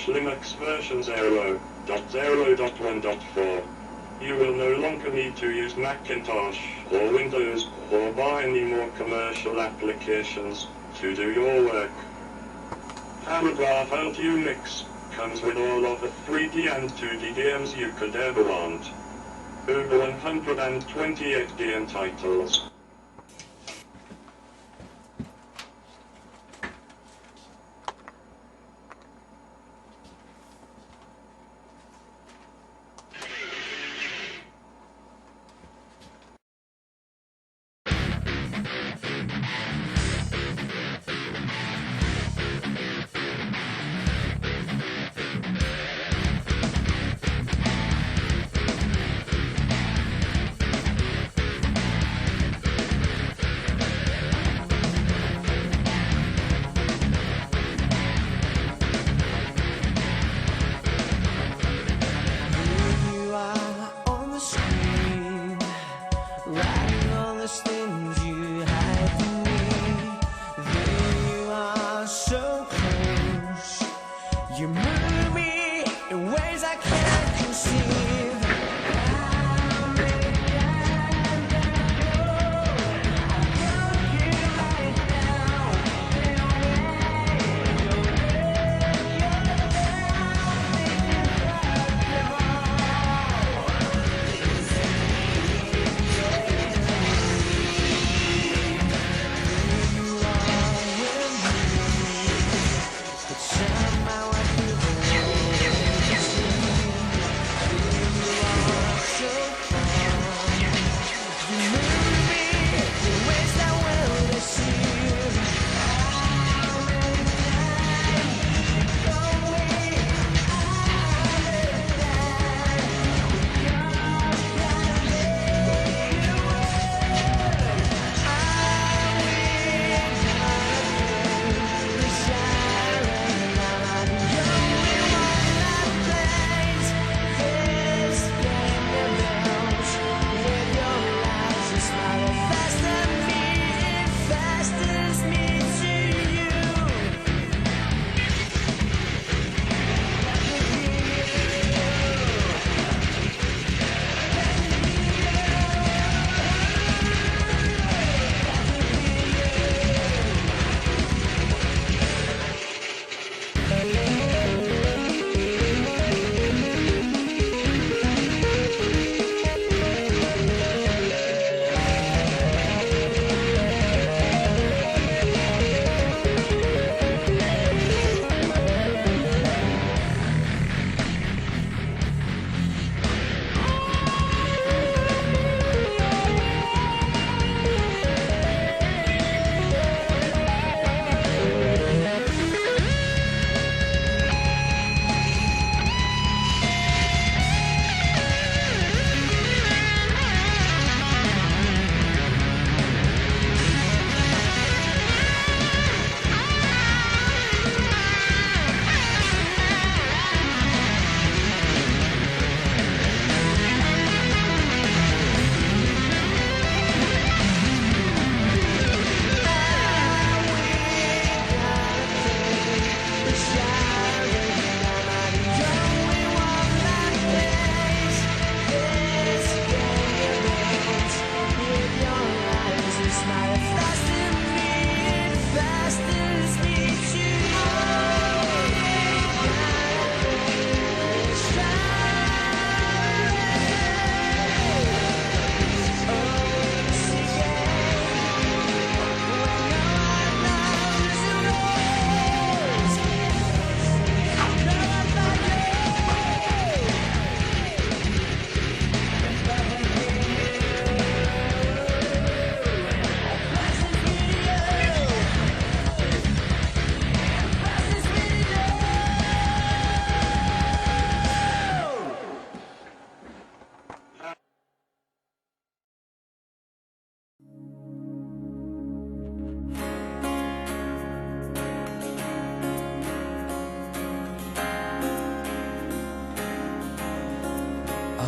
Linux version 0.0.1.4. You will no longer need to use Macintosh or Windows or buy any more commercial applications to do your work. Paragraph Alt Unix comes with all of the 3D and 2D games you could ever want. Over 128 game titles. You move me in ways I can't conceive.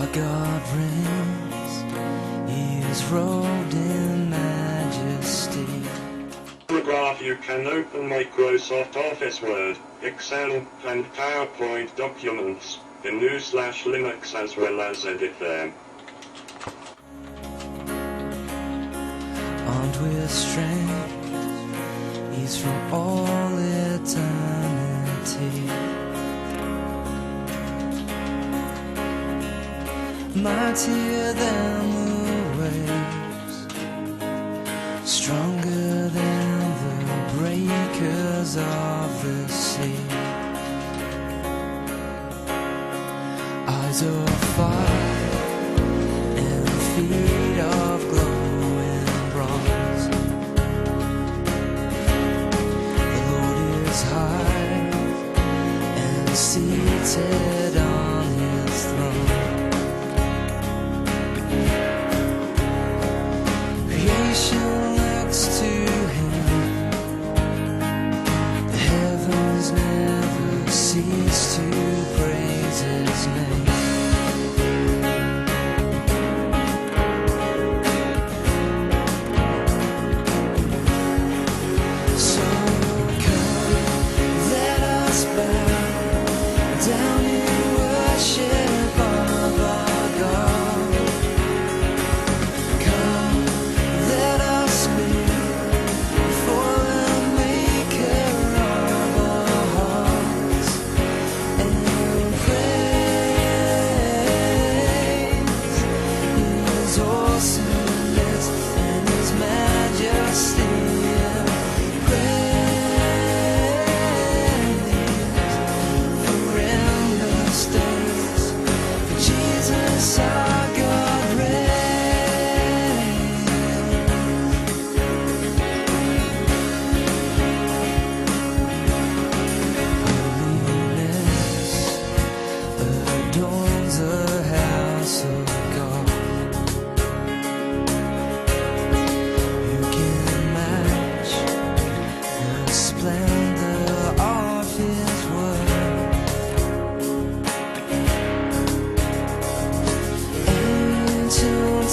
Our God reigns, He is robed in majesty. Paragraph if you can open Microsoft Office Word, Excel, and PowerPoint documents in GNU/Linux as well as edit them. Armed with strength, He's from all eternity. Mightier than the waves, stronger than the breakers of the sea. Eyes of fire and feet of glowing bronze. The Lord is high and seated on His throne. Creation looks to Him. The heavens never cease to praise His name. So come, let us bow down in worship of our God. Come, let us kneel before the Maker of our hearts and praise His awesomeness and His majesty. Jesus, our God reigns. Holiness adorns the house of God. Who can match the splendor of His word?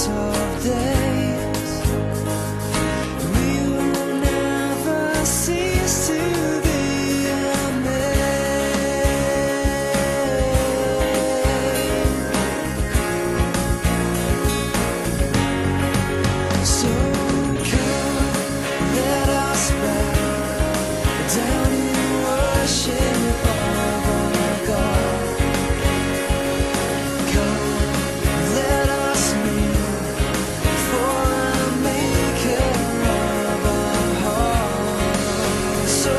Of days, we will never cease to be amazed. So come, let us bow down in worship of our God. Come, let us kneel before the Maker of our hearts. So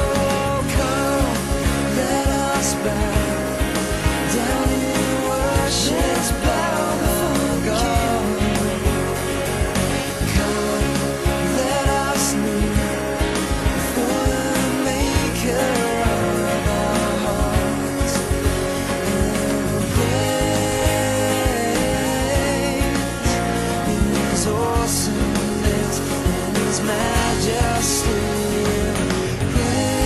come, let us bow down in worship of our God. Come, let us kneel before the Maker of our hearts and praise His awesomeness and His majesty. Praise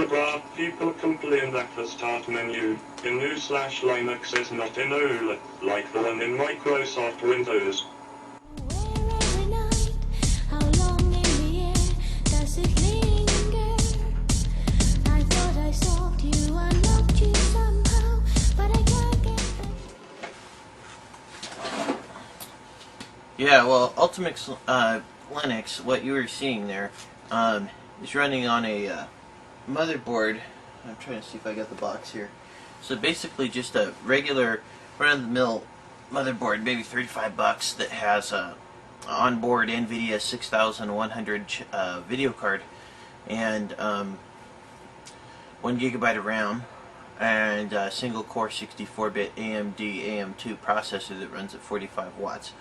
Paragraph. People complain that the start menu in new/Linux is not in OLED, like the one in Microsoft Windows. Every night, how long in the air does it linger? I thought I stalked you, I loved you somehow, but I can't get that. Yeah, well, Ultimix Linux, what you were seeing there, is running on a motherboard. I'm trying to see if I got the box here. So basically just a regular run-of-the-mill motherboard, maybe $35, that has a onboard NVIDIA 6100 video card and 1 gigabyte of RAM and a single core 64-bit AMD AM2 processor that runs at 45 watts.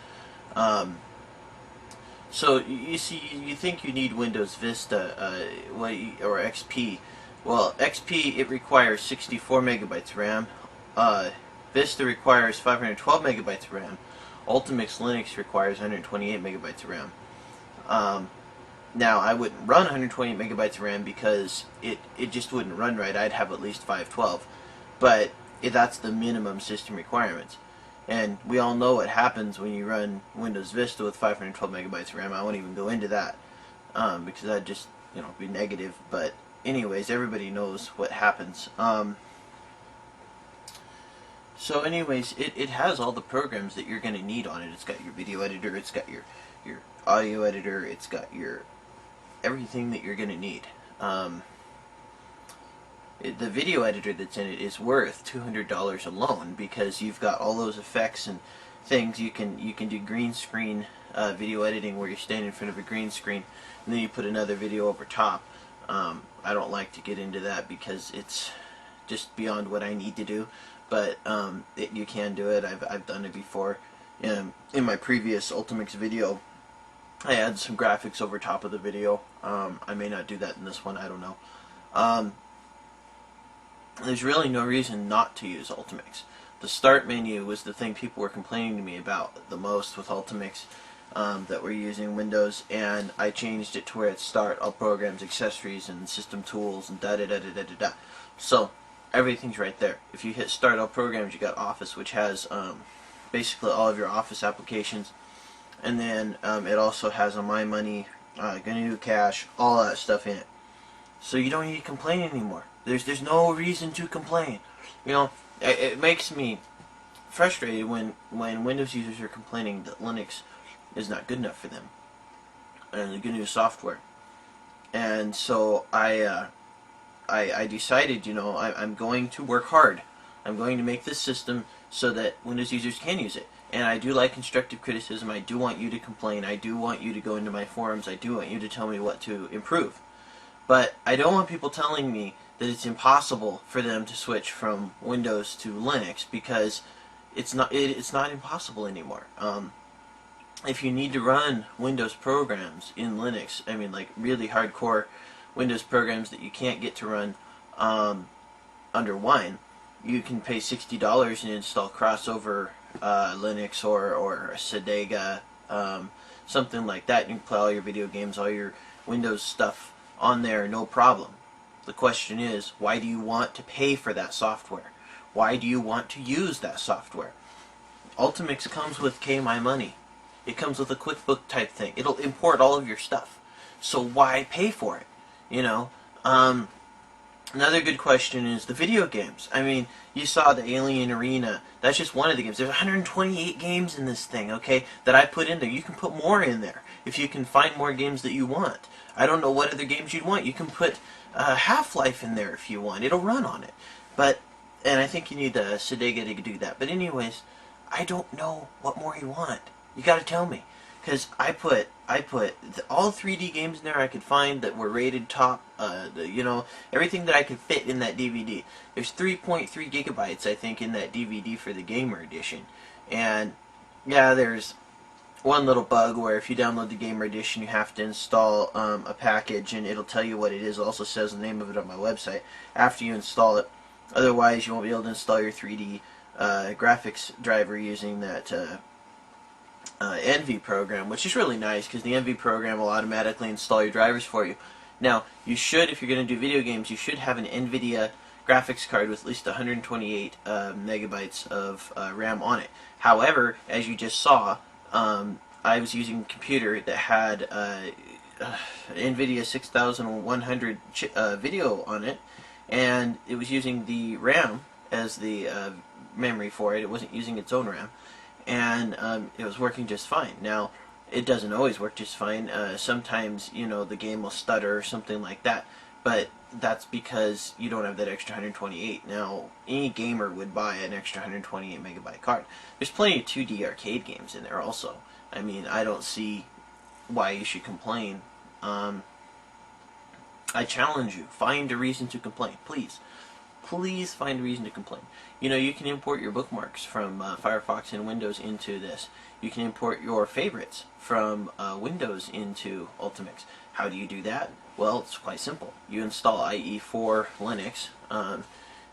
So you see, you think you need Windows Vista or XP. Well, XP, it requires 64 megabytes RAM. Vista requires 512 megabytes RAM. Ultimix Linux requires 128 megabytes RAM. Now, I wouldn't run 128 megabytes RAM because it just wouldn't run right. I'd have at least 512. But that's the minimum system requirements. And we all know what happens when you run Windows Vista with 512 megabytes of RAM. I won't even go into that because that'd just be negative. But anyways, everybody knows what happens. So anyways, it has all the programs that you're going to need on it. It's got your video editor, it's got your audio editor, it's got your everything that you're going to need. The video editor that's in it is worth $200 alone because you've got all those effects and things. You can do green screen video editing where you're standing in front of a green screen and then you put another video over top. I don't like to get into that because it's just beyond what I need to do, but you can do it. I've done it before. In my previous Ultimix video, I had some graphics over top of the video. I may not do that in this one, I don't know. There's really no reason not to use Ultimix. The start menu was the thing people were complaining to me about the most with Ultimix that were using Windows, and I changed it to where it's start, all programs, accessories, and system tools, and da-da-da-da-da-da-da. So everything's right there. If you hit start all programs, you got Office, which has basically all of your Office applications, and then it also has a My Money, GNU Cache, all that stuff in it. So you don't need to complain anymore. There's no reason to complain. It makes me frustrated when Windows users are complaining that Linux is not good enough for them and the GNU software. And so I decided, I'm going to work hard. I'm going to make this system so that Windows users can use it. And I do like constructive criticism. I do want you to complain. I do want you to go into my forums. I do want you to tell me what to improve. But I don't want people telling me that it's impossible for them to switch from Windows to Linux, because it's not impossible anymore. If you need to run Windows programs in Linux, I mean like really hardcore Windows programs that you can't get to run under Wine, you can pay $60 and install Crossover Linux or Sedega, something like that. You can play all your video games, all your Windows stuff on there, no problem. The question is, why do you want to pay for that software? Why do you want to use that software? Ultimix comes with My Money. It comes with a QuickBook type thing. It'll import all of your stuff. So why pay for it? Another good question is the video games. I mean, you saw the Alien Arena. That's just one of the games. There's 128 games in this thing, okay, that I put in there. You can put more in there if you can find more games that you want. I don't know what other games you'd want. You can put Half-Life in there if you want. It'll run on it. And I think you need the Sedega to do that. But anyways, I don't know what more you want. You got to tell me, because I put all 3D games in there I could find that were rated top. Everything that I could fit in that DVD. There's 3.3 gigabytes, I think, in that DVD for the Gamer Edition. And yeah, there's one little bug where if you download the Gamer Edition, you have to install a package, and it'll tell you what it is. It also says the name of it on my website after you install it. Otherwise, you won't be able to install your 3D graphics driver using that Envy program, which is really nice because the Envy program will automatically install your drivers for you. Now, you should, if you're going to do video games, you should have an NVIDIA graphics card with at least 128 megabytes of RAM on it. However, as you just saw, I was using a computer that had NVIDIA 6100 video on it, and it was using the RAM as the memory for it. It wasn't using its own RAM, and it was working just fine. Now, it doesn't always work just fine. Sometimes, the game will stutter or something like that, but that's because you don't have that extra 128. Now, any gamer would buy an extra 128 megabyte card. There's plenty of 2D arcade games in there also. I mean, I don't see why you should complain. I challenge you, find a reason to complain, please. Please find a reason to complain. You can import your bookmarks from Firefox and Windows into this. You can import your favorites from Windows into Ultimix. How do you do that? Well, it's quite simple. You install IE for Linux,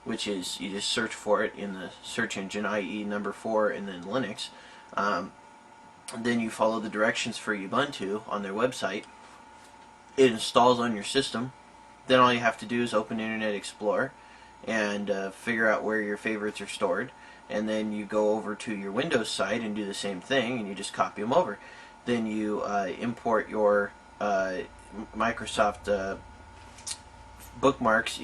which is, you just search for it in the search engine, IE number 4 and then Linux. Then you follow the directions for Ubuntu on their website. It installs on your system. Then all you have to do is open Internet Explorer and figure out where your favorites are stored. And then you go over to your Windows site and do the same thing, and you just copy them over. Then you import your Microsoft bookmarks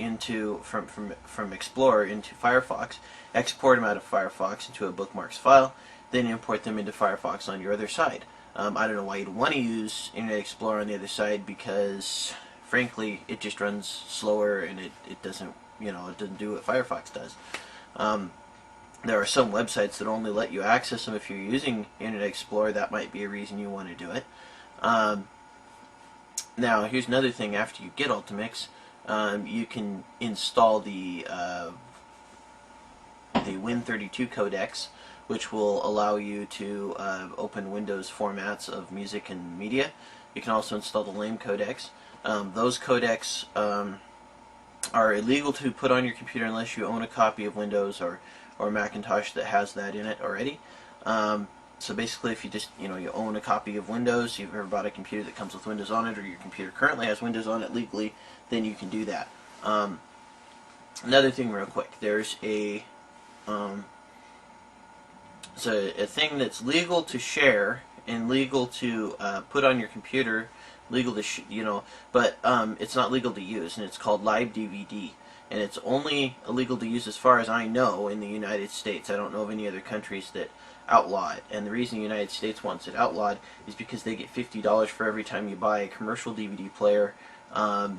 from Explorer into Firefox, export them out of Firefox into a bookmarks file, then import them into Firefox on your other side. I don't know why you'd want to use Internet Explorer on the other side, because frankly it just runs slower and it doesn't do what Firefox does. There are some websites that only let you access them if you're using Internet Explorer. That might be a reason you want to do it. Now, here's another thing. After you get Ultimix, you can install the Win32 codecs, which will allow you to open Windows formats of music and media. You can also install the LAME codecs. Those codecs are illegal to put on your computer unless you own a copy of Windows or Macintosh that has that in it already. So basically, if you just you own a copy of Windows, you've ever bought a computer that comes with Windows on it, or your computer currently has Windows on it legally, then you can do that. Another thing, real quick, there's a thing that's legal to share and legal to put on your computer, legal to but it's not legal to use, and it's called Live DVD. And it's only illegal to use, as far as I know, in the United States. I don't know of any other countries that outlaw it. And the reason the United States wants it outlawed is because they get $50 for every time you buy a commercial DVD player. The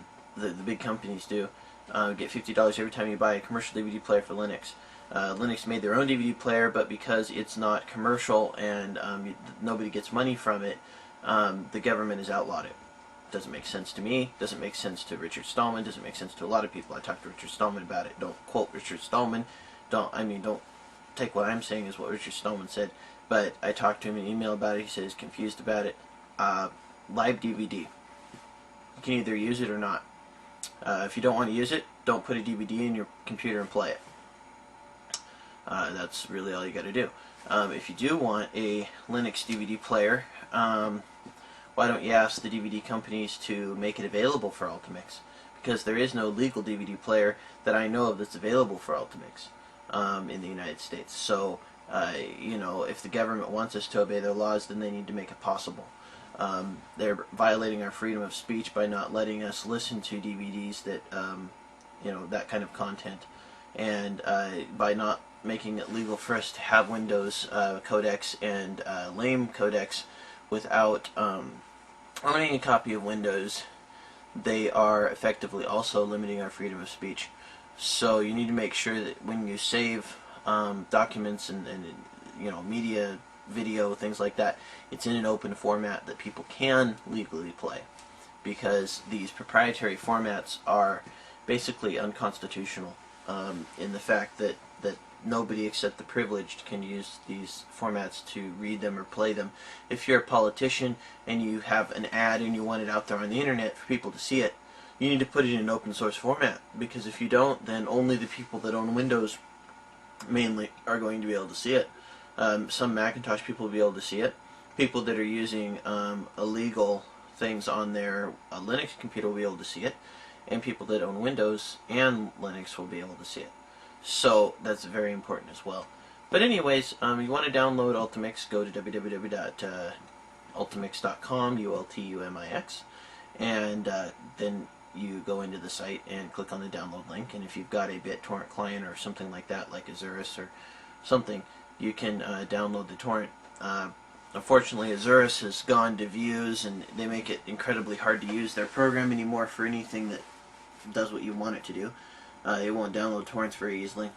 big companies do get $50 every time you buy a commercial DVD player for Linux. Linux made their own DVD player, but because it's not commercial and nobody gets money from it, the government has outlawed it. Doesn't make sense to me, doesn't make sense to Richard Stallman, doesn't make sense to a lot of people. I talked to Richard Stallman about it. Don't quote Richard Stallman. Don't take what I'm saying as what Richard Stallman said, but I talked to him in an email about it. He said he's confused about it. Live DVD. You can either use it or not. If you don't want to use it, don't put a DVD in your computer and play it. That's really all you got to do. If you do want a Linux DVD player, why don't you ask the DVD companies to make it available for Ultimix? Because there is no legal DVD player that I know of that's available for Ultimix in the United States. So, if the government wants us to obey their laws, then they need to make it possible. They're violating our freedom of speech by not letting us listen to DVDs that, that kind of content, and by not making it legal for us to have Windows codecs and LAME codecs without owning a copy of Windows. They are effectively also limiting our freedom of speech. So you need to make sure that when you save documents and media, video, things like that, it's in an open format that people can legally play, because these proprietary formats are basically unconstitutional in the fact that nobody except the privileged can use these formats to read them or play them. If you're a politician and you have an ad and you want it out there on the internet for people to see it, you need to put it in an open source format, because if you don't, then only the people that own Windows mainly are going to be able to see it. Some Macintosh people will be able to see it. People that are using illegal things on their Linux computer will be able to see it, and people that own Windows and Linux will be able to see it. So that's very important as well. But anyways, you want to download Ultimix, go to www.ultimix.com, ULTUMIX, and then you go into the site and click on the download link. And if you've got a BitTorrent client or something like that, like Azurus or something, you can download the torrent. Unfortunately, Azurus has gone to views, and they make it incredibly hard to use their program anymore for anything that does what you want it to do. It won't download torrents very easily.